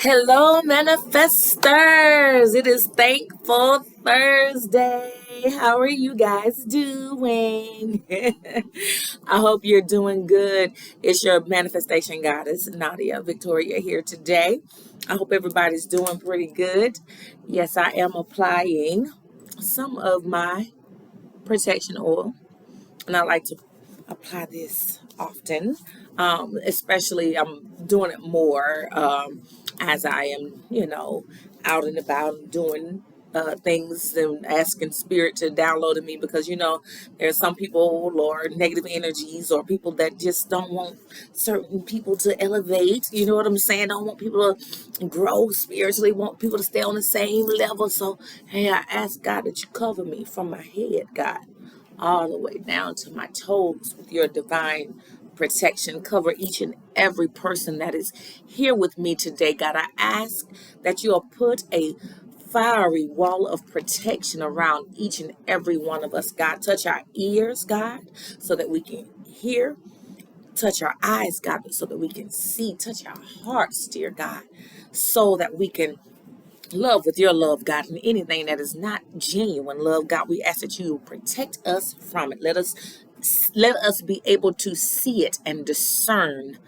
Hello, manifestors. It is Thankful Thursday. How are you guys doing? I hope you're doing good. It's your manifestation goddess, Nadia Victoria, here today. I hope everybody's doing pretty good. Yes, I am applying some of my protection oil, and I like to apply this often. Especially I'm doing it more as I am, out and about doing things and asking spirit to download in me, because there's some people or negative energies or people that just don't want certain people to elevate. You know what I'm saying? Don't want people to grow spiritually, want people to stay on the same level. So hey, I ask God that you cover me from my head, God, all the way down to my toes with your divine protection. Cover each and every person that is here with me today, God. I ask that you'll put a fiery wall of protection around each and every one of us, God. Touch our ears, God, so that we can hear. Touch our eyes, God, so that we can see. Touch our hearts, dear God, so that we can love with your love, God, and anything that is not genuine love, God, we ask that you protect us from it. Let us be able to see it and discern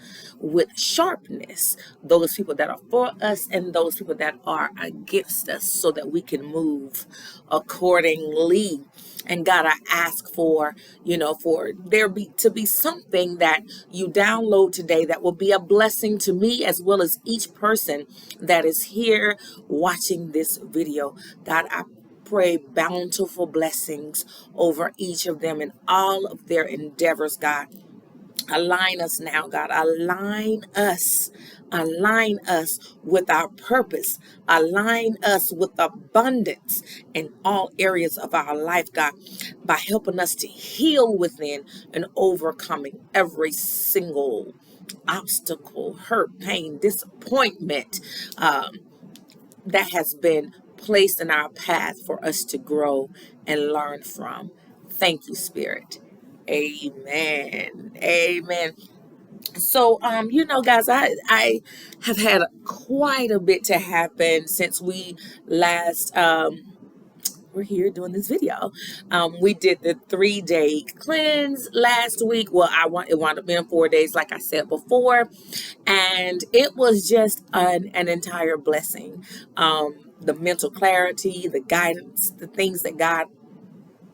with sharpness those people that are for us and those people that are against us, so that we can move accordingly. And God, I ask for, for there to be something that you download today that will be a blessing to me as well as each person that is here watching this video. God, I pray bountiful blessings over each of them and all of their endeavors, God. Align us now, God. Align us with our purpose. Align us with abundance in all areas of our life, God, by helping us to heal within and overcoming every single obstacle, hurt, pain, disappointment that has been placed in our path for us to grow and learn from. Thank you, Spirit. Amen. Amen. So, guys, I have had quite a bit to happen since we last we're here doing this video. We did the 3-day cleanse last week. Well, it wound up being 4 days, like I said before, and it was just an entire blessing. The mental clarity, the guidance, the things that God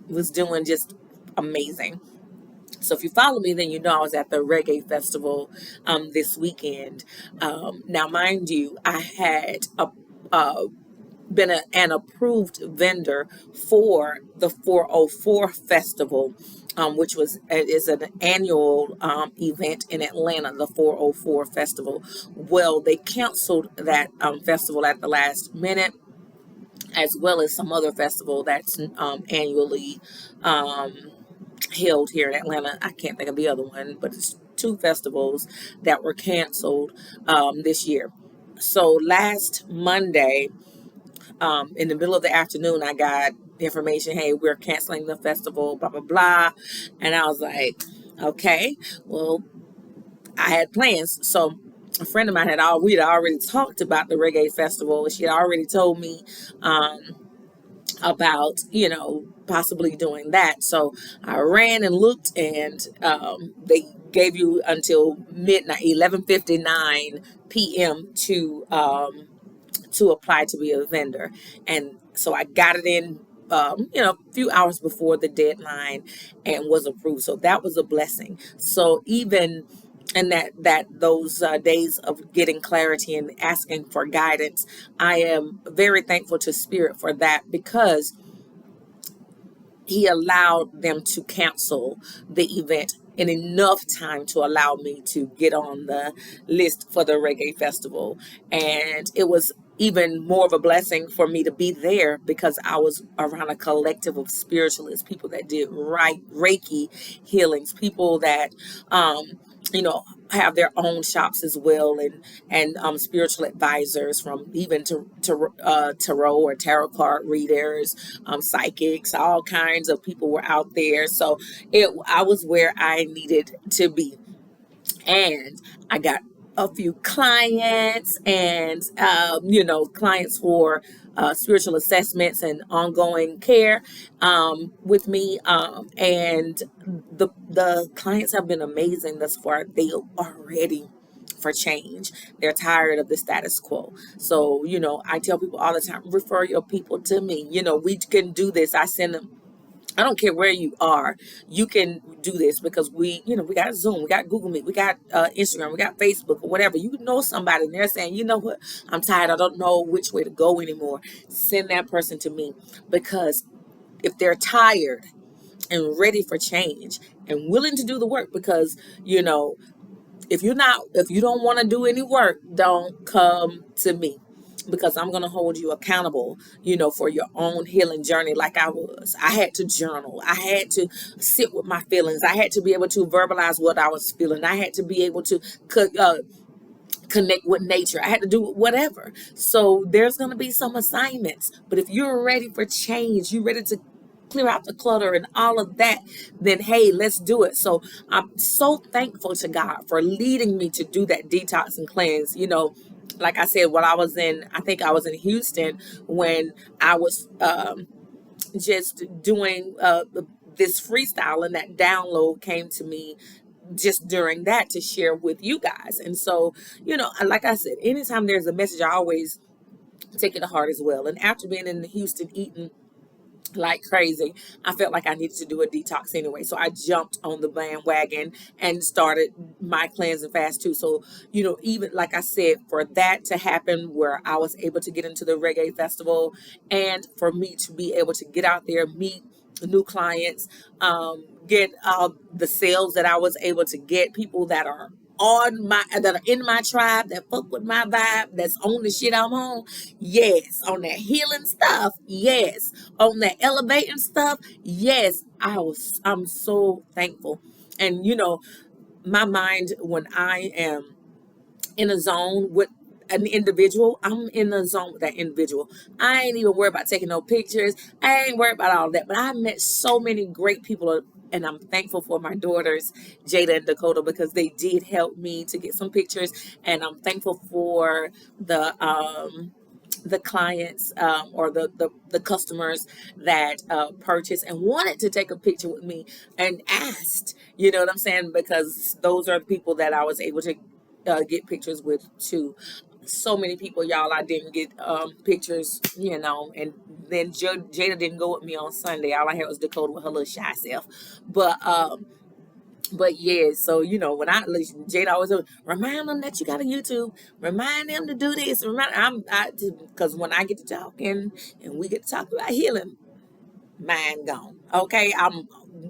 was doing, just amazing. So if you follow me, then you know I was at the reggae festival this weekend. Now, mind you, I had been an approved vendor for the 404 festival, which is an annual event in Atlanta, the 404 festival. Well, they canceled that festival at the last minute, as well as some other festival that's annually held here in Atlanta. I can't think of the other one, but it's two festivals that were canceled this year. So last Monday, in the middle of the afternoon, I got information, hey, we're canceling the festival, blah, blah, blah. And I was like, okay, well, I had plans. So a friend of mine we'd already talked about the reggae festival. She had already told me about, possibly doing that. So I ran and looked, and they gave you until midnight, 11:59 p.m. to apply to be a vendor. And so I got it in, a few hours before the deadline, and was approved. So that was a blessing. So even in those days of getting clarity and asking for guidance, I am very thankful to Spirit for that, because he allowed them to cancel the event in enough time to allow me to get on the list for the reggae festival. And it was even more of a blessing for me to be there, because I was around a collective of spiritualists, people that did Reiki healings, people that have their own shops as well, and spiritual advisors, from even to tarot or tarot card readers, psychics, all kinds of people were out there. So I was where I needed to be, and I got a few clients and, clients for spiritual assessments and ongoing care with me. And the clients have been amazing thus far. They are ready for change. They're tired of the status quo. So, I tell people all the time, refer your people to me. We can do this. I send them. I don't care where you are. You can do this because we got Zoom, we got Google Meet, we got Instagram, we got Facebook or whatever. You know somebody and they're saying, you know what, I'm tired. I don't know which way to go anymore. Send that person to me, because if they're tired and ready for change and willing to do the work, because if you don't want to do any work, don't come to me, because I'm going to hold you accountable, for your own healing journey. Like I had to journal. I had to sit with my feelings. I had to be able to verbalize what I was feeling. I had to be able to connect with nature. I had to do whatever. So there's going to be some assignments, but if you're ready for change, you're ready to clear out the clutter and all of that, then hey, let's do it. So I'm so thankful to God for leading me to do that detox and cleanse. Like I said, I think I was in Houston when I was just doing this freestyle, and that download came to me just during that to share with you guys. And so, like I said, anytime there's a message, I always take it to heart as well. And after being in Houston eating like crazy, I felt like I needed to do a detox anyway. So I jumped on the bandwagon and started my cleanse and fast too. So, even like I said, for that to happen where I was able to get into the reggae festival, and for me to be able to get out there, meet new clients, get the sales that I was able to get, people that are in my tribe, that fuck with my vibe, that's on the shit I'm on. Yes. On that healing stuff. Yes. On that elevating stuff. Yes. I'm so thankful. And my mind, when I am in a zone with an individual, I'm in a zone with that individual. I ain't even worried about taking no pictures. I ain't worried about all that. But I met so many great people, and I'm thankful for my daughters, Jada and Dakota, because they did help me to get some pictures. And I'm thankful for the clients, or the customers that purchased and wanted to take a picture with me and asked, you know what I'm saying? Because those are the people that I was able to get pictures with too. So many people, y'all, I didn't get pictures, and then Jada didn't go with me on Sunday. All I had was Dakota with her little shy self. But yeah, so when Jada always remind them that you got a YouTube, remind them to do this, because when I get to talking and we get to talk about healing, mine gone. Okay, I'm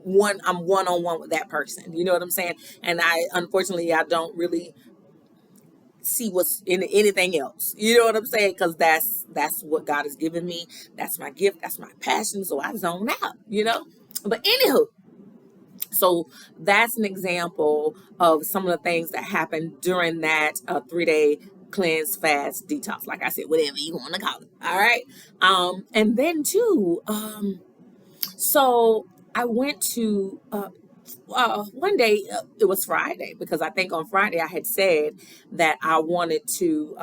one-on-one with that person. You know what I'm saying? And unfortunately I don't really see what's in anything else. You know what I'm saying? Because that's what God has given me. That's my gift. That's my passion. So I zone out. But anywho, so that's an example of some of the things that happened during that 3-day cleanse, fast, detox. Like I said, whatever you want to call it. All right. And then too, so I went to one day, it was Friday, because I think on Friday I had said that I wanted to,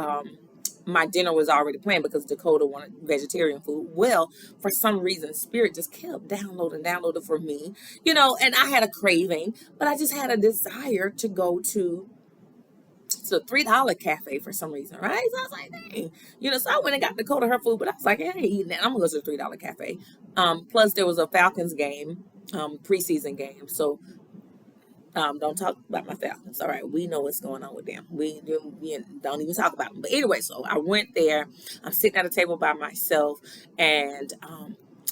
my dinner was already planned because Dakota wanted vegetarian food. Well, for some reason, Spirit just kept downloading for me, and I had a craving, but I just had a desire to go to the $3 cafe for some reason, right? So I was like, dang, so I went and got Dakota her food, but I was like, I ain't eating that. I'm gonna go to the $3 cafe. Plus there was a Falcons game, preseason game. So don't talk about my Falcons. All right, we know what's going on with them. We don't even talk about them. But anyway, so I went there. I'm sitting at a table by myself, and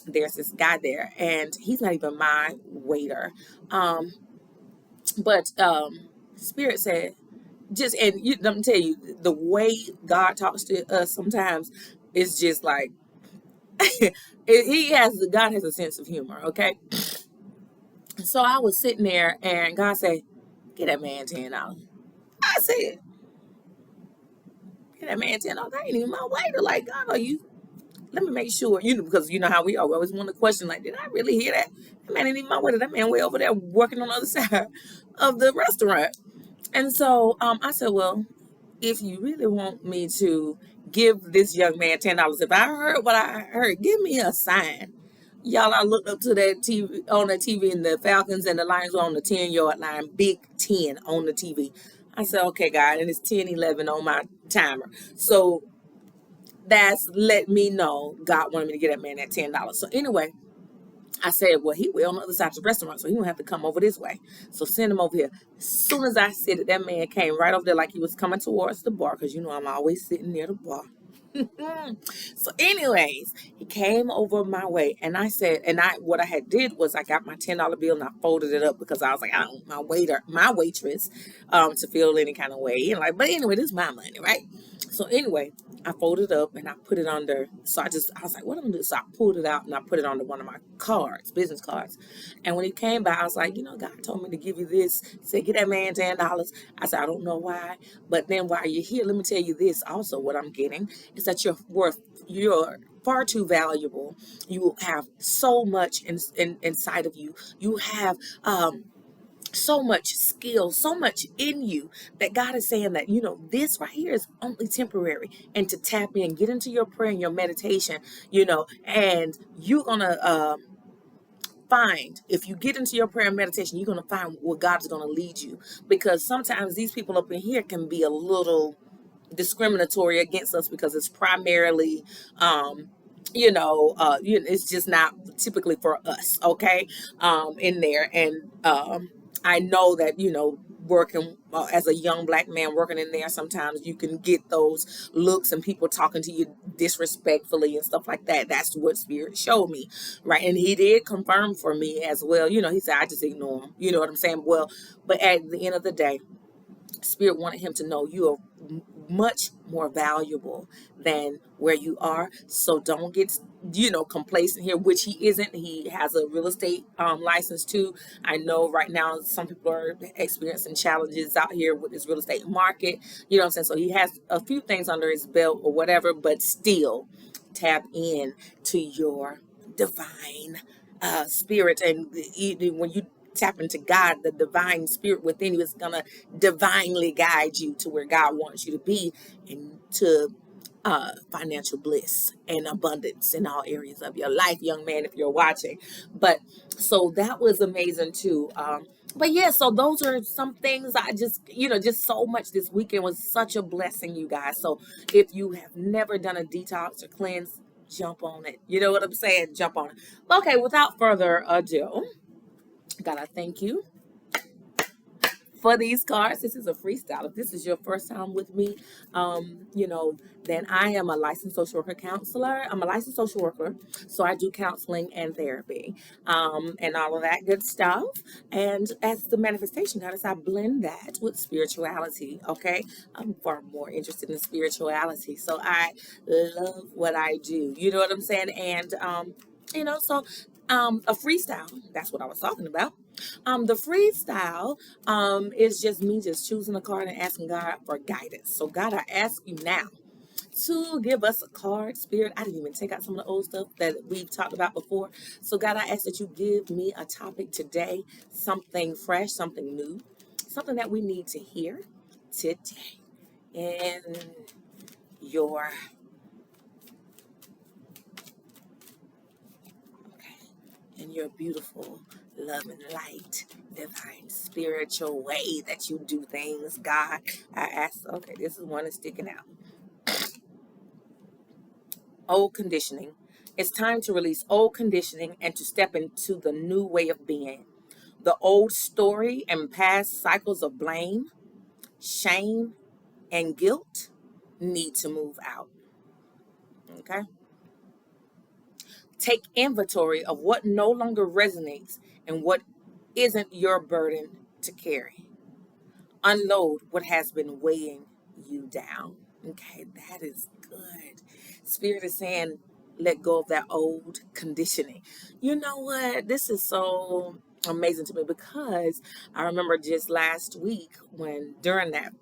there's this guy there, and he's not even my waiter. But Spirit said, let me tell you, the way God talks to us sometimes is just like God has a sense of humor, okay? So I was sitting there and God said, get that man $10. I said, get that man $10. That ain't even my waiter. Like, God, let me make sure, because you know how we are. We always want to question, like, did I really hear that? That man ain't even my waiter. That man way over there working on the other side of the restaurant. And so I said, well, if you really want me to give this young man $10, if I heard what I heard, give me a sign. Y'all, I looked up to that TV on the TV, and the Falcons and the Lions were on the 10-yard line, Big 10 on the TV. I said, okay, God, and it's 10:11 on my timer. So that's let me know God wanted me to get that man that $10. So anyway, I said, well, he will on the other side of the restaurant, so he won't have to come over this way. So send him over here. As soon as I said it, that man came right over there like he was coming towards the bar, because you know I'm always sitting near the bar. So anyways, he came over my way, and I said, and I what I had did was I got my $10 bill and I folded it up, because I was like, I don't want my waitress to feel any kind of way. And like, but anyway, this is my money, right? So anyway, I folded it up and I put it under. So I was like, what am I gonna do? So I pulled it out and I put it under one of my cards, business cards. And when he came by, I was like, God told me to give you this. He said, get that man $10. I said, I don't know why, but then while you're here, let me tell you this. Also, what I'm getting is that you're far too valuable. You have so much inside of you. You have so much skill, so much in you, that God is saying that, this right here is only temporary, and to tap in, get into your prayer and your meditation, and you're going to find, if you get into your prayer and meditation, you're going to find where God is going to lead you, because sometimes these people up in here can be a little discriminatory against us, because it's primarily it's just not typically for us, okay, in there. And I know that, working as a young Black man working in there, sometimes you can get those looks and people talking to you disrespectfully and stuff like that. That's what Spirit showed me, right? And he did confirm for me as well. He said, I just ignore him. You know what I'm saying? Well, but at the end of the day, Spirit wanted him to know you are much more valuable than where you are. So don't get, complacent here, which he isn't. He has a real estate license too. I know right now some people are experiencing challenges out here with this real estate market. You know what I'm saying? So he has a few things under his belt or whatever, but still tap in to your divine spirit. And when you tap into God, the divine spirit within you is going to divinely guide you to where God wants you to be, and to financial bliss and abundance in all areas of your life, young man, if you're watching. But so that was amazing too. But yeah, so those are some things I just, just so much this weekend was such a blessing, you guys. So if you have never done a detox or cleanse, jump on it. You know what I'm saying? Jump on it. Okay, without further ado, God, I thank you for these cards. This is a freestyle. If this is your first time with me, then I am a licensed social worker counselor. I'm a licensed social worker, so I do counseling and therapy, and all of that good stuff. And as the manifestation goddess, I blend that with spirituality. Okay, I'm far more interested in spirituality, so I love what I do. You know what I'm saying? And a freestyle. That's what I was talking about. The freestyle is just me just choosing a card and asking God for guidance. So God, I ask you now to give us a card, Spirit. I didn't even take out some of the old stuff that we've talked about before. So God, I ask that you give me a topic today, something fresh, something new, something that we need to hear today in your beautiful love and light, divine spiritual way that you do things, God. I ask, okay, this is one that's sticking out. Old conditioning. It's time to release old conditioning and to step into the new way of being. The old story and past cycles of blame, shame, and guilt need to move out. Okay? Take inventory of what no longer resonates and what isn't your burden to carry. Unload what has been weighing you down. Okay, that is good. Spirit is saying, let go of that old conditioning. You know what? This is so amazing to me, because I remember just last week when during that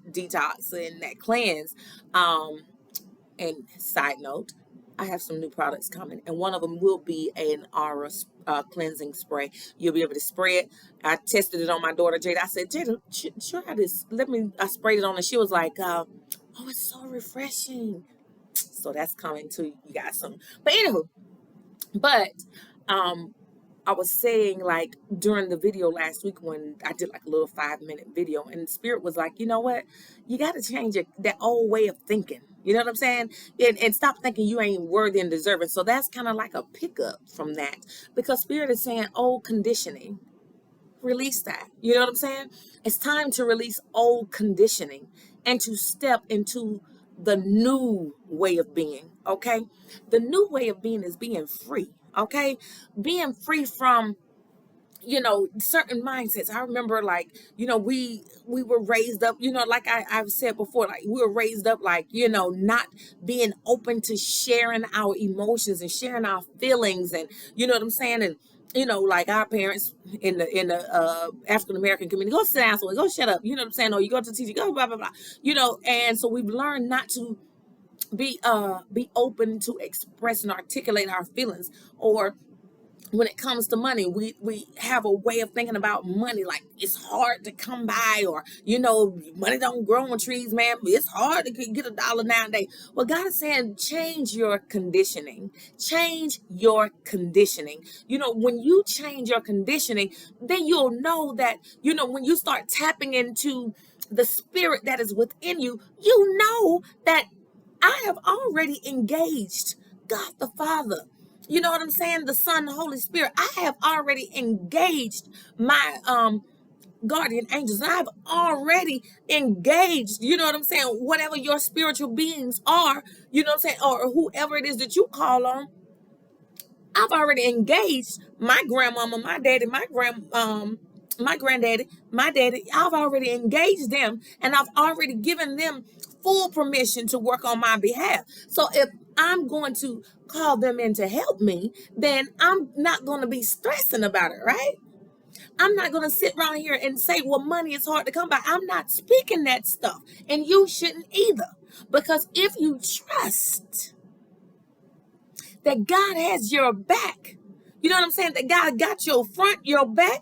detox and that cleanse, and side note, I have some new products coming, and one of them will be an aura cleansing spray. You'll be able to spray it. I tested it on my daughter Jada. I said, Jada, try this. I sprayed it on and she was like, oh, it's so refreshing. So that's coming to you guys soon. But anywho, um, I was saying, like, during the video last week when I did like a little 5-minute video, and Spirit was like, you know what? You got to change that old way of thinking. You know what I'm saying? And stop thinking you ain't worthy and deserving. So that's kind of like a pickup from that, because Spirit is saying old conditioning. Release that. You know what I'm saying? It's time to release old conditioning and to step into the new way of being. Okay? The new way of being is being free. Okay? Being free from, certain mindsets. I remember, like, we were raised up, like I've said before, like we were raised up, like, not being open to sharing our emotions and sharing our feelings, and you know what I'm saying. And like our parents in the African American community, go sit down, so go shut up, you know what I'm saying, or you go to the teacher, go blah blah blah, and so we've learned not to be open to express and articulate our feelings. Or when it comes to money, we have a way of thinking about money like it's hard to come by, or money don't grow on trees, man. It's hard to get $1 nowadays. Well, God is saying, change your conditioning. Change your conditioning. When you change your conditioning, then you'll know that, when you start tapping into the spirit that is within you, you know that I have already engaged God the Father. You know what I'm saying? The Son, the Holy Spirit. I have already engaged my guardian angels. I've already engaged, you know what I'm saying? Whatever your spiritual beings are, you know what I'm saying? Or whoever it is that you call on. I've already engaged my grandmama, my daddy, my granddaddy, my daddy. I've already engaged them, and I've already given them full permission to work on my behalf. So if I'm going to call them in to help me, then I'm not going to be stressing about it, right? I'm not going to sit around here and say, well, money is hard to come by. I'm not speaking that stuff, and you shouldn't either. Because if you trust that God has your back, you know what I'm saying? That God got your front, your back.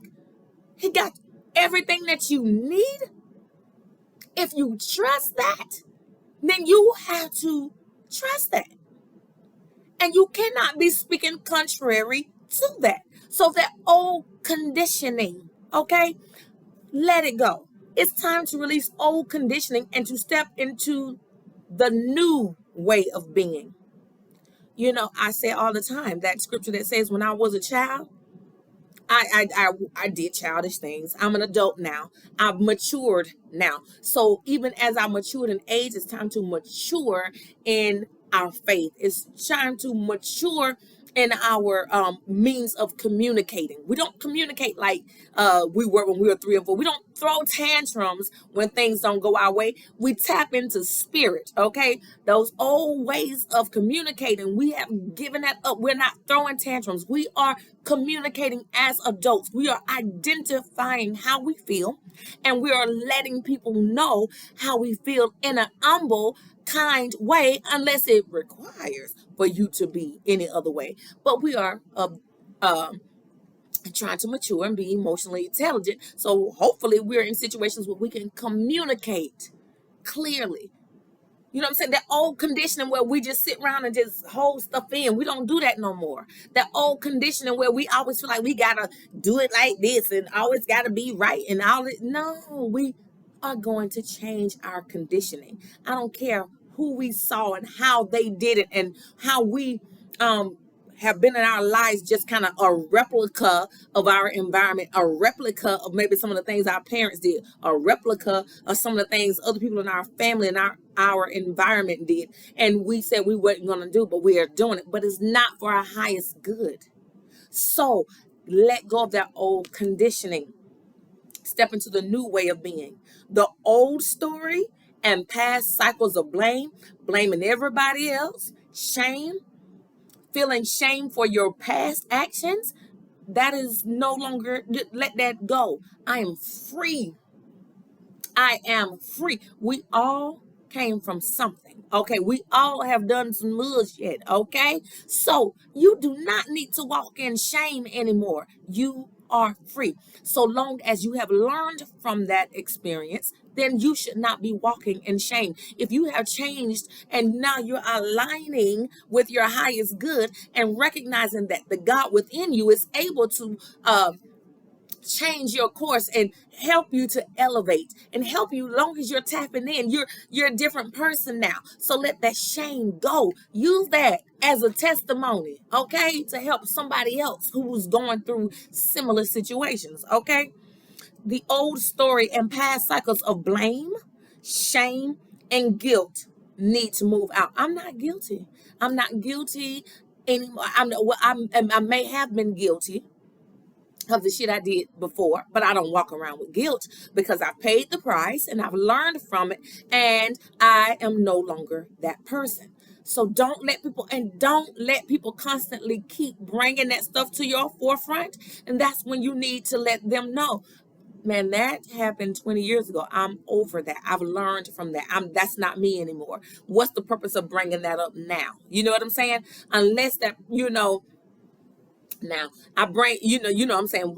He got everything that you need. If you trust that, then you have to trust that. And you cannot be speaking contrary to that. So that old conditioning, okay? Let it go. It's time to release old conditioning and to step into the new way of being. I say all the time, that scripture that says, when I was a child, I did childish things. I'm an adult now. I've matured now. So even as I matured in age, it's time to mature in our faith. It's time to mature in our means of communicating. We don't communicate like we were when we were 3 or 4. We don't throw tantrums when things don't go our way. We tap into spirit, okay? Those old ways of communicating, we have given that up. We're not throwing tantrums. We are communicating as adults. We are identifying how we feel, and we are letting people know how we feel in an humble, kind way, unless it requires for you to be any other way. But we are trying to mature and be emotionally intelligent. So hopefully we're in situations where we can communicate clearly. You know what I'm saying? That old conditioning where we just sit around and just hold stuff in. We don't do that no more. That old conditioning where we always feel like we got to do it like this and always got to be right and all that. No, we are going to change our conditioning. I don't care who we saw and how they did it and how we have been in our lives, just kind of a replica of our environment, a replica of maybe some of the things our parents did, a replica of some of the things other people in our family and our environment did. And we said we weren't going to do, but we are doing it. But it's not for our highest good. So let go of that old conditioning. Step into the new way of being. The old story and past cycles of blame, blaming everybody else, shame, feeling shame for your past actions, that is no longer, let that go. I am free. I am free. We all came from something. Okay, we all have done some bullshit. Okay, so you do not need to walk in shame anymore. You are free. So long as you have learned from that experience, then you should not be walking in shame. If you have changed and now you're aligning with your highest good and recognizing that the God within you is able to change your course and help you to elevate and help you, long as you're tapping in, you're a different person now. So let that shame go. Use that as a testimony, okay, to help somebody else who's going through similar situations. Okay, the old story and past cycles of blame, shame, and guilt need to move out. I'm not guilty. I'm not guilty anymore. I may have been guilty of the shit I did before, but I don't walk around with guilt because I paid the price and I've learned from it, and I am no longer that person. So don't let people constantly keep bringing that stuff to your forefront. And that's when you need to let them know, man, that happened 20 years ago. I'm over that. I've learned from that. That's not me anymore. What's the purpose of bringing that up now? You know what I'm saying? Unless that, now, I bring, what I'm saying,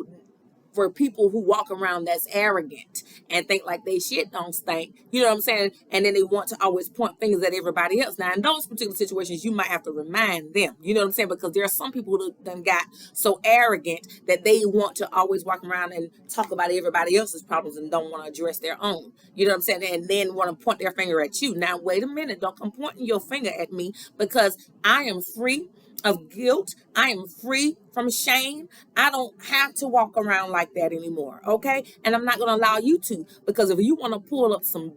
for people who walk around that's arrogant and think like they shit don't stink, you know what I'm saying? And then they want to always point fingers at everybody else. Now, in those particular situations, you might have to remind them, you know what I'm saying? Because there are some people who done got so arrogant that they want to always walk around and talk about everybody else's problems and don't want to address their own, you know what I'm saying? And then want to point their finger at you. Now, wait a minute, don't come pointing your finger at me, because I am free of guilt. I am free from shame. I don't have to walk around like that anymore. Okay. And I'm not going to allow you to, because if you want to pull up some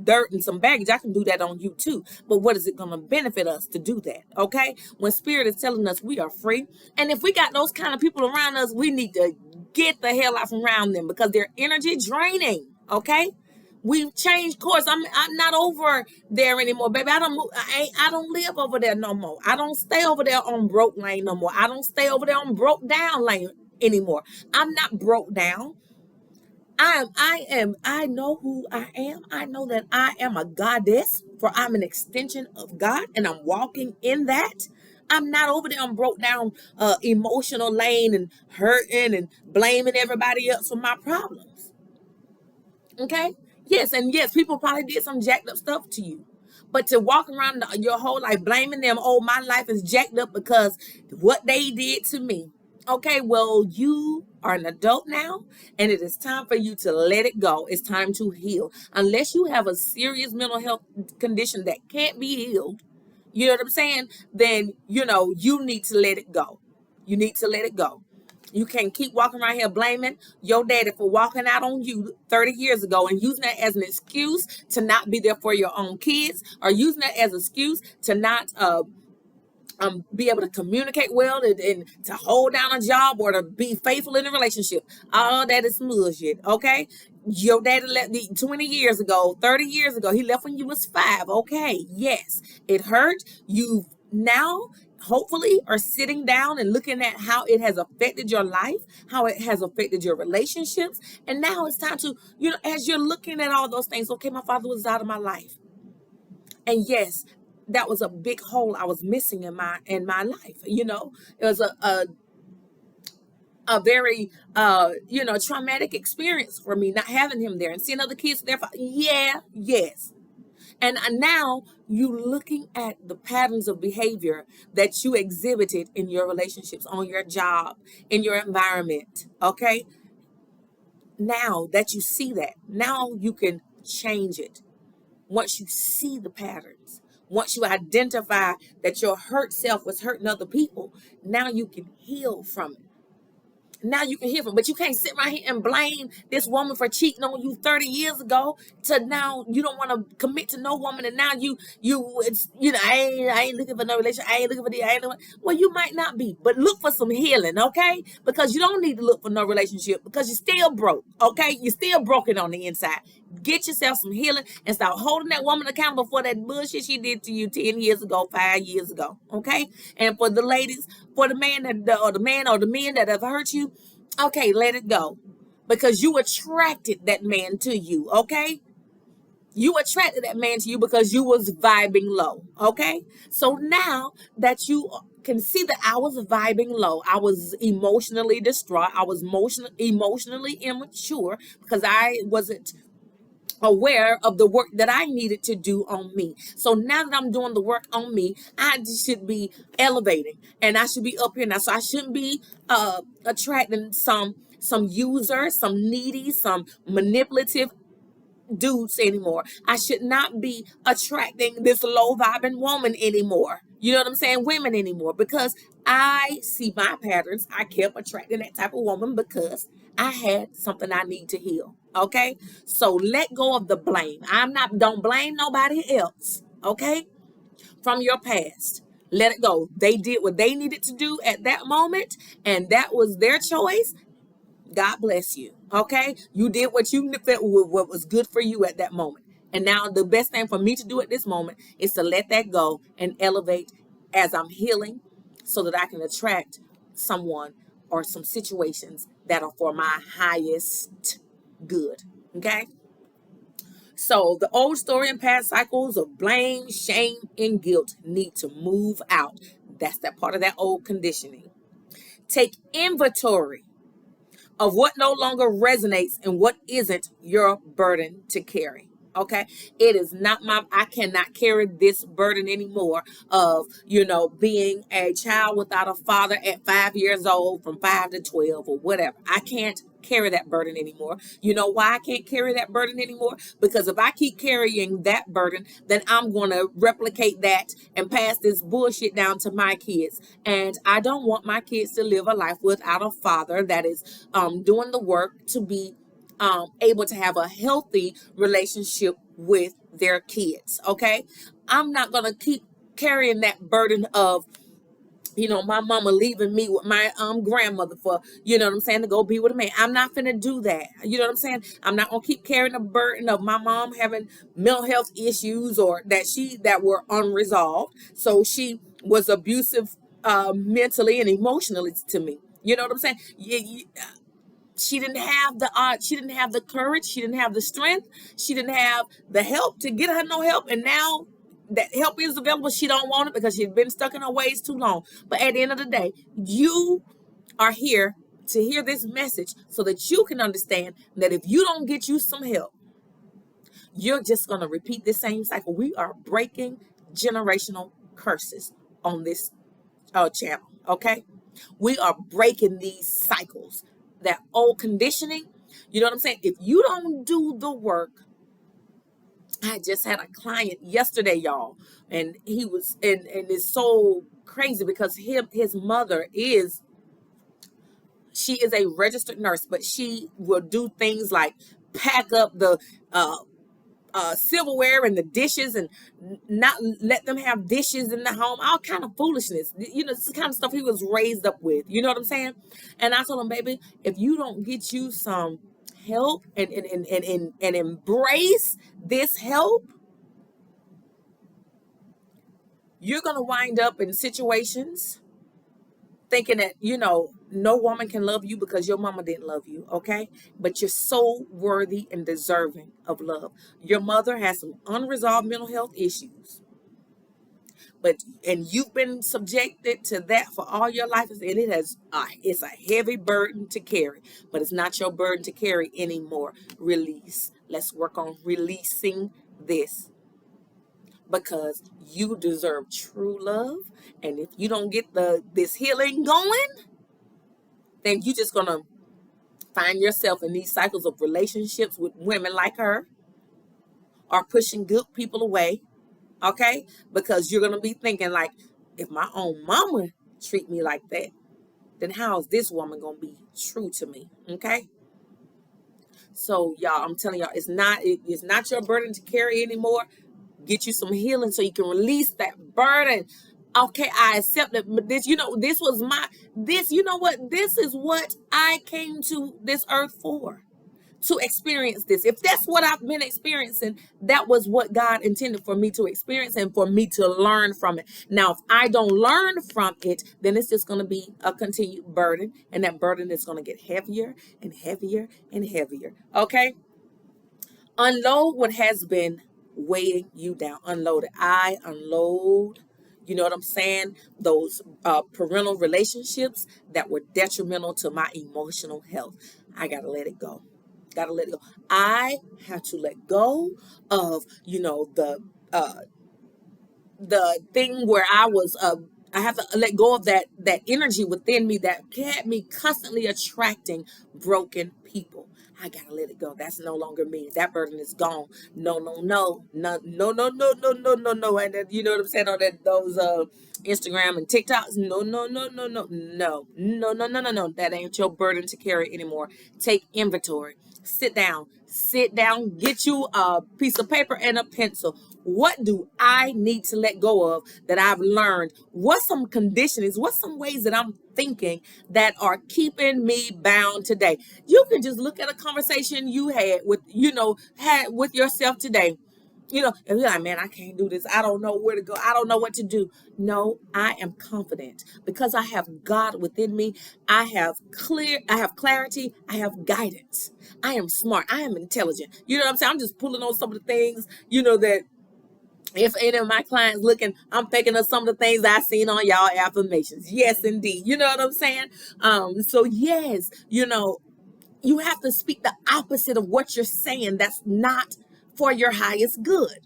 dirt and some baggage, I can do that on you too. But what is it going to benefit us to do that? Okay. When spirit is telling us we are free. And if we got those kind of people around us, we need to get the hell out from around them, because they're energy draining. Okay. We've changed course. I'm not over there anymore, baby. I don't live over there no more. I don't stay over there on broke lane no more. I don't stay over there on broke down lane anymore. I'm not broke down. I know who I am. I know that I am a goddess, for I'm an extension of God, and I'm walking in that. I'm not over there on broke down emotional lane and hurting and blaming everybody else for my problems. Okay? Yes, and yes, people probably did some jacked up stuff to you. But to walk around your whole life blaming them, oh, my life is jacked up because what they did to me. Okay, well, you are an adult now, and it is time for you to let it go. It's time to heal. Unless you have a serious mental health condition that can't be healed, you know what I'm saying? Then, you need to let it go. You need to let it go. You can't keep walking around here blaming your daddy for walking out on you 30 years ago and using that as an excuse to not be there for your own kids, or using that as an excuse to not be able to communicate well and to hold down a job or to be faithful in a relationship. All that is bullshit, okay? Your daddy left 20 years ago, 30 years ago. He left when you was 5, okay? Yes, it hurt. You now hopefully are sitting down and looking at how it has affected your life, how it has affected your relationships. And now it's time to, as you're looking at all those things, okay, my father was out of my life. And yes, that was a big hole I was missing in my life. It was a very traumatic experience for me, not having him there and seeing other kids there. Yes. And now you looking at the patterns of behavior that you exhibited in your relationships, on your job, in your environment. Okay. Now that you see that, now you can change it. Once you see the patterns, once you identify that your hurt self was hurting other people, now you can heal from it. Now you can hear from, but you can't sit right here and blame this woman for cheating on you 30 years ago to now you don't want to commit to no woman, and now I ain't looking for no relationship. I ain't looking for the. Well, you might not be, but look for some healing, okay? Because you don't need to look for no relationship because you're still broke, okay? You're still broken on the inside. Get yourself some healing and start holding that woman accountable for that bullshit she did to you 10 years ago, 5 years ago, okay? And for the ladies, for the man or the men that have hurt you, okay, let it go, because you attracted that man to you, okay? You attracted that man to you because you was vibing low. Okay. So now that you can see that I was vibing low, I was emotionally distraught. I was emotionally immature because I wasn't aware of the work that I needed to do on me. So now that I'm doing the work on me, I should be elevating and I should be up here now. So I shouldn't be attracting some users, some needy, some manipulative dudes anymore. I should not be attracting this low vibing woman anymore. You know what I'm saying? Women anymore. Because I see my patterns. I kept attracting that type of woman because I had something I need to heal. Okay? So let go of the blame. Don't blame nobody else. Okay? From your past. Let it go. They did what they needed to do at that moment, and that was their choice. God bless you. Okay. You did what you felt what was good for you at that moment. And now the best thing for me to do at this moment is to let that go and elevate as I'm healing so that I can attract someone or some situations that are for my highest good. Okay. So the old story and past cycles of blame, shame, and guilt need to move out. That's that part of that old conditioning. Take inventory of what no longer resonates and what isn't your burden to carry. Okay, it is not I cannot carry this burden anymore of, being a child without a father at 5 years old, from 5 to 12 or whatever. I can't carry that burden anymore. You know why I can't carry that burden anymore? Because if I keep carrying that burden, then I'm going to replicate that and pass this bullshit down to my kids. And I don't want my kids to live a life without a father that is doing the work to be able to have a healthy relationship with their kids. Okay. I'm not going to keep carrying that burden of, my mama leaving me with my grandmother for, what I'm saying, to go be with a man. I'm not finna do that. You know what I'm saying? I'm not gonna keep carrying the burden of my mom having mental health issues or that were unresolved. So she was abusive mentally and emotionally to me. You know what I'm saying? She didn't have the courage, she didn't have the strength, she didn't have the help to get her no help, and now that help is available, she don't want it because she's been stuck in her ways too long. But at the end of the day, you are here to hear this message so that you can understand that if you don't get you some help, you're just going to repeat the same cycle. We are breaking generational curses on this channel. Okay, we are breaking these cycles, that old conditioning. You know what I'm saying? If you don't do the work, I just had a client yesterday, y'all, and he was and it's so crazy because his mother she is a registered nurse, but she will do things like pack up the silverware and the dishes and not let them have dishes in the home, all kind of foolishness. It's the kind of stuff he was raised up with. You know what I'm saying? And I told him, baby, if you don't get you some help and embrace this help, you're going to wind up in situations thinking that, no woman can love you because your mama didn't love you, okay? But you're so worthy and deserving of love. Your mother has some unresolved mental health issues, and you've been subjected to that for all your life, and it's a heavy burden to carry, but it's not your burden to carry anymore. Release. Let's work on releasing this, because you deserve true love. And if you don't get this healing going, then you're just gonna find yourself in these cycles of relationships with women like her, or pushing good people away. Okay, because you're gonna be thinking like, if my own mama treat me like that, then how is this woman gonna be true to me? Okay. So y'all, I'm telling y'all, it's not your burden to carry anymore. Get you some healing so you can release that burden. Okay, I accept it. But this is what I came to this earth for, to experience this. If that's what I've been experiencing, that was what God intended for me to experience and for me to learn from it. Now, if I don't learn from it, then it's just going to be a continued burden, and that burden is going to get heavier and heavier and heavier. Okay. Unload what has been weighing you down. Unload it. I unload, you know what I'm saying? Those parental relationships that were detrimental to my emotional health. I got to let it go. Got to let it go. I have to let go of, uh, the thing where I have to let go of that energy within me that had me constantly attracting broken people. I gotta let it go. That's no longer me. That burden is gone. No, no, no, no, no, no, no, no, no, no, no. And then, you know what I'm saying on those Instagram and TikToks. No, no, no, no, no, no, no, no, no, no, no. That ain't your burden to carry anymore. Take inventory. Sit down. Sit down. Get you a piece of paper and a pencil. What do I need to let go of that I've learned? What's some conditionings? What's some ways that I'm thinking that are keeping me bound today? You can just look at a conversation you had with yourself today. And you're like, man, I can't do this. I don't know where to go. I don't know what to do. No, I am confident because I have God within me. I have clarity. I have guidance. I am smart. I am intelligent. You know what I'm saying? I'm just pulling on some of the things, that if any of my clients looking, I'm thinking of some of the things I seen on y'all affirmations. Yes, indeed. You know what I'm saying? So yes, you have to speak the opposite of what you're saying. That's not for your highest good.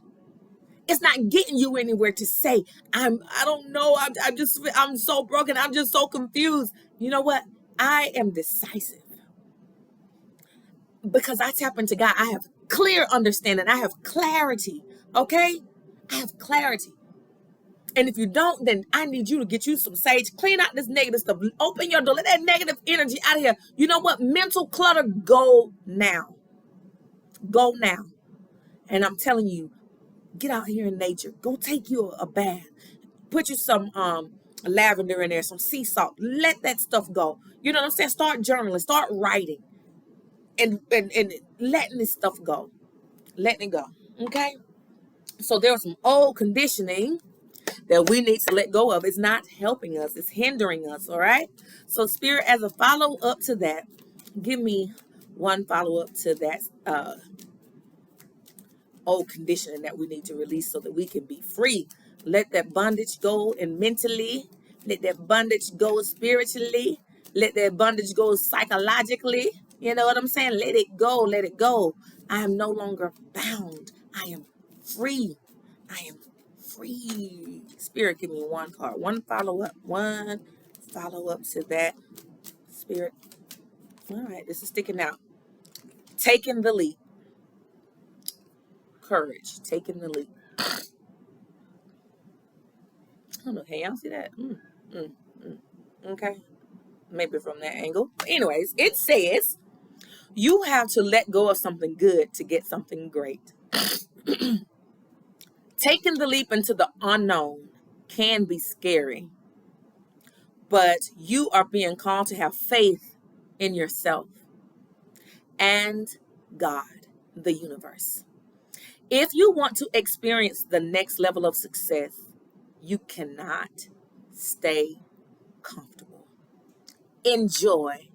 It's not getting you anywhere to say, I don't know. I'm so broken. I'm just so confused. You know what? I am decisive because I tap into God. I have clear understanding. I have clarity. Okay. I have clarity. And if you don't, then I need you to get you some sage, clean out this negative stuff, open your door, let that negative energy out of here. You know what? Mental clutter, go now. Go now. And I'm telling you, get out here in nature. Go take you a bath. Put you some lavender in there, some sea salt. Let that stuff go. You know what I'm saying? Start journaling, start writing, and letting this stuff go. Letting it go. Okay? So there's some old conditioning that we need to let go of. It's not helping us. It's hindering us, all right? So Spirit, as a follow-up to that, give me one follow-up to that old conditioning that we need to release so that we can be free. Let that bondage go and mentally. Let that bondage go spiritually. Let that bondage go psychologically. You know what I'm saying? Let it go. Let it go. I am no longer bound. I am free. I am free. Spirit, give me one card. One follow-up. One follow-up to that. Spirit. All right. This is sticking out. Taking the leap. Courage. Taking the leap. I don't know. Can y'all see that? Okay. Maybe from that angle. But anyways, it says you have to let go of something good to get something great. Taking the leap into the unknown can be scary, but you are being called to have faith in yourself and God, the universe. If you want to experience the next level of success, you cannot stay comfortable. Enjoy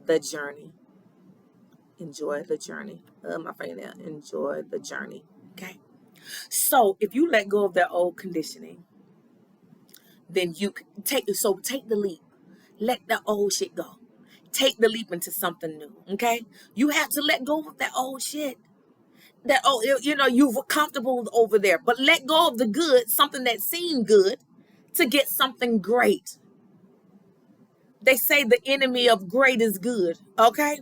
the journey. Enjoy the journey. My friend now, enjoy the journey. Okay. So if you let go of that old conditioning, then you take the leap. Let the old shit go. Take the leap into something new. Okay. You have to let go of that old shit. You were comfortable over there, but let go of the good, something that seemed good, to get something great. They say the enemy of great is good. Okay.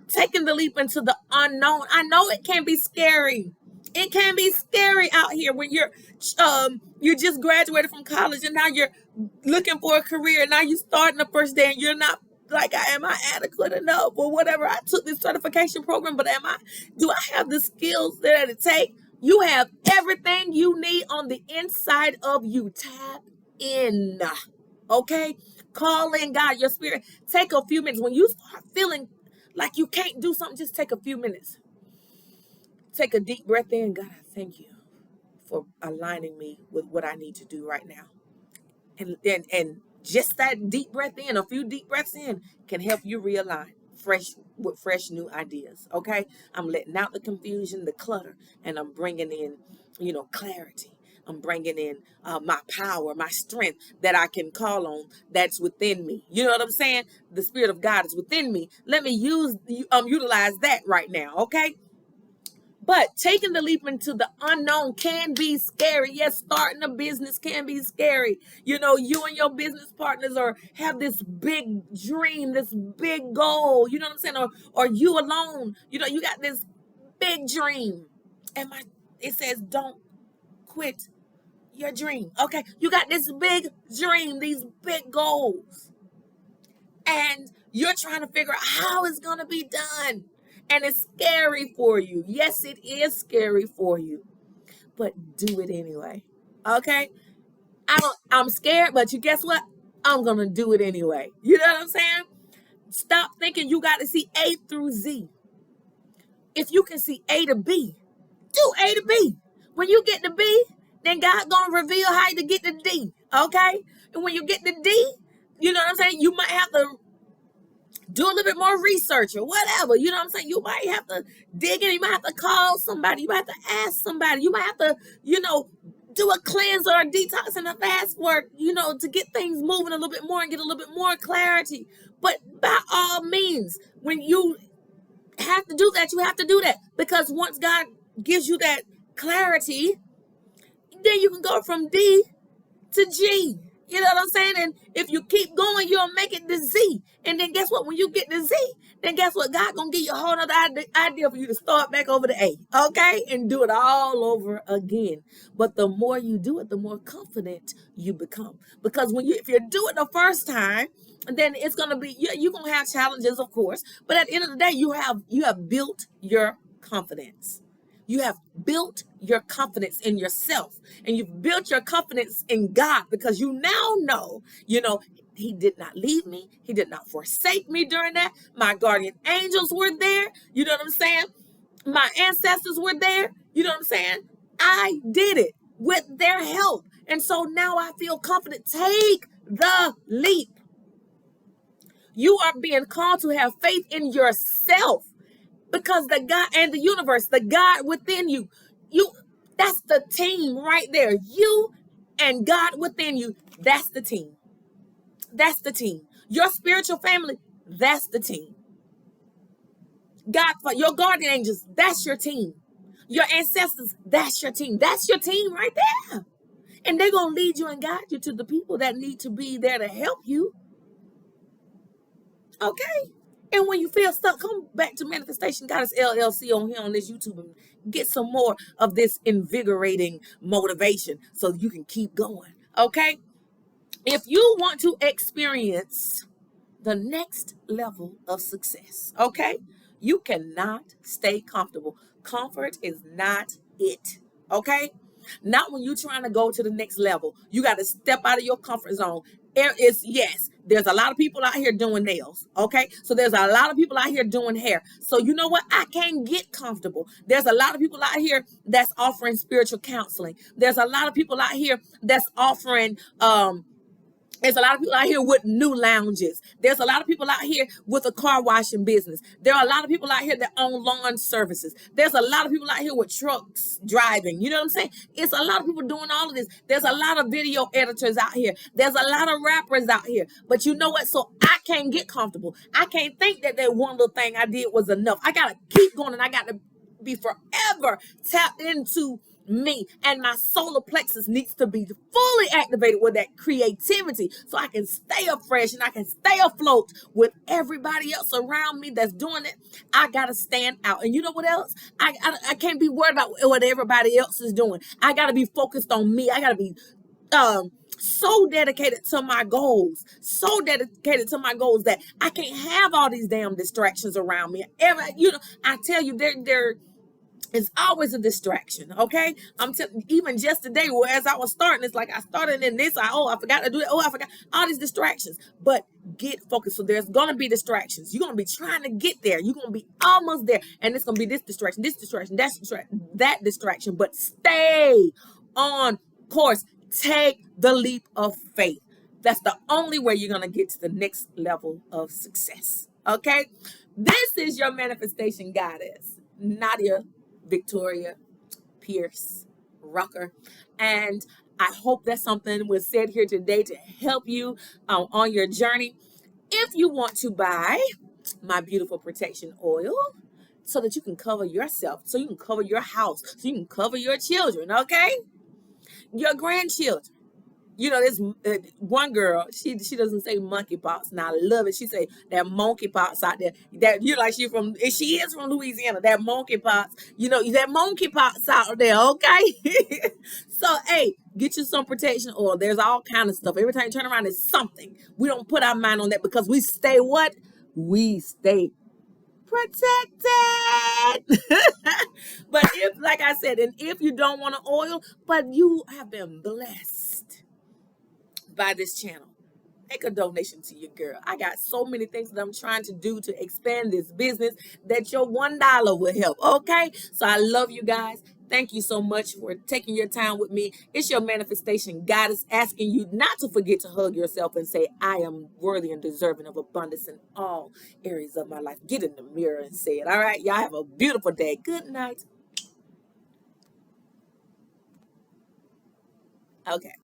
Taking the leap into the unknown. I know it can be scary. It can be scary out here when you just graduated from college and now you're looking for a career. Now you starting the first day and you're not like, am I adequate enough or whatever? I took this certification program, but do I have the skills that it takes? You have everything you need on the inside of you. Tap in. Okay? Call in God, your spirit. Take a few minutes. When you start feeling like you can't do something, just take a few minutes. Take a deep breath in. God, I thank you for aligning me with what I need to do right now. And just that deep breath in, a few deep breaths in, can help you realign. fresh new ideas. Okay, I'm letting out the confusion, the clutter, and I'm bringing in, clarity. I'm bringing in my power, my strength that I can call on, that's within me. You know what I'm saying? The Spirit of God is within me. Let me utilize that right now. Okay. But taking the leap into the unknown can be scary. Yes, starting a business can be scary. You and your business partners have this big dream, this big goal. You know what I'm saying? Or you alone, you got this big dream. It says don't quit your dream. Okay, you got this big dream, these big goals, and you're trying to figure out how it's going to be done. And it's scary for you. Yes, it is scary for you, but do it anyway. Okay? I'm scared, but you guess what? I'm going to do it anyway. You know what I'm saying? Stop thinking you got to see A through Z. If you can see A to B, do A to B. When you get to B, then God going to reveal how to get to D. Okay? And when you get to D, you know what I'm saying? You might have to do a little bit more research or whatever. You know what I'm saying? You might have to dig in. You might have to call somebody. You might have to ask somebody. You might have to, do a cleanse or a detox and a fast work, to get things moving a little bit more and get a little bit more clarity. But by all means, when you have to do that, you have to do that. Because once God gives you that clarity, then you can go from D to G. You know what I'm saying? And if you keep going, you'll make it to Z. And then guess what? When you get to Z, then guess what? God gonna give you a whole other idea for you to start back over to A. Okay? And do it all over again. But the more you do it, the more confident you become. Because if you do it the first time, then it's gonna be, you're gonna have challenges, of course. But at the end of the day, you have built your confidence. You have built your confidence in yourself, and you've built your confidence in God, because you now know, He did not leave me. He did not forsake me during that. My guardian angels were there. You know what I'm saying? My ancestors were there. You know what I'm saying? I did it with their help. And so now I feel confident. Take the leap. You are being called to have faith in yourself. Because the God and the universe, the God within you, that's the team right there. You and God within you, that's the team. That's the team. Your spiritual family, that's the team. God, your guardian angels, that's your team. Your ancestors, that's your team. That's your team right there. And they're going to lead you and guide you to the people that need to be there to help you. Okay? And when you feel stuck, come back to Manifestation Goddess LLC on here on this YouTube and get some more of this invigorating motivation so you can keep going. Okay? If you want to experience the next level of success, okay, you cannot stay comfortable. Comfort is not it. Okay? Not when you're trying to go to the next level. You got to step out of your comfort zone. There's a lot of people out here doing nails, okay? So there's a lot of people out here doing hair. So you know what? I can't get comfortable. There's a lot of people out here that's offering spiritual counseling. There's a lot of people out here that's offering there's a lot of people out here with new lounges. There's a lot of people out here with a car washing business. There are a lot of people out here that own lawn services. There's a lot of people out here with trucks driving. You know what I'm saying? It's a lot of people doing all of this. There's a lot of video editors out here. There's a lot of rappers out here. But you know what? So I can't get comfortable. I can't think that one little thing I did was enough. I got to keep going, and I got to be forever tapped into me, and my solar plexus needs to be fully activated with that creativity so I can stay up fresh and I can stay afloat with everybody else around me that's doing it. I gotta stand out. And you know what else? I can't be worried about what everybody else is doing. I gotta be focused on me. I gotta be so dedicated to my goals, that I can't have all these damn distractions around me. I tell you, it's always a distraction, okay? Even just today, as I was starting, it's like I started in this. I forgot to do it. I forgot all these distractions. But get focused. So there's gonna be distractions. You're gonna be trying to get there. You're gonna be almost there, and it's gonna be this distraction, that distraction. But stay on course. Take the leap of faith. That's the only way you're gonna get to the next level of success. Okay? This is your manifestation goddess, Nadia Victoria Pierce Rucker. And I hope that something was said here today to help you on your journey. If you want to buy my beautiful protection oil so that you can cover yourself, so you can cover your house, so you can cover your children, okay? Your grandchildren. You know, this one girl, she doesn't say monkeypox. Now I love it. She say that monkeypox out there. That you like she from she is from Louisiana. That monkeypox, you know, that monkeypox out there, okay? So hey, get you some protection oil. There's all kind of stuff. Every time you turn around, it's something. We don't put our mind on that because we stay what? We stay protected. But if, like I said, and if you don't want an oil, but you have been blessed by this channel, make a donation to your girl. I got so many things that I'm trying to do to expand this business that your $1 will help. Okay, so I love you guys. Thank you so much for taking your time with me. It's your manifestation goddess asking you not to forget to hug yourself and say, I am worthy and deserving of abundance in all areas of my life. Get in the mirror and say it. All right, y'all have a beautiful day. Good night. Okay.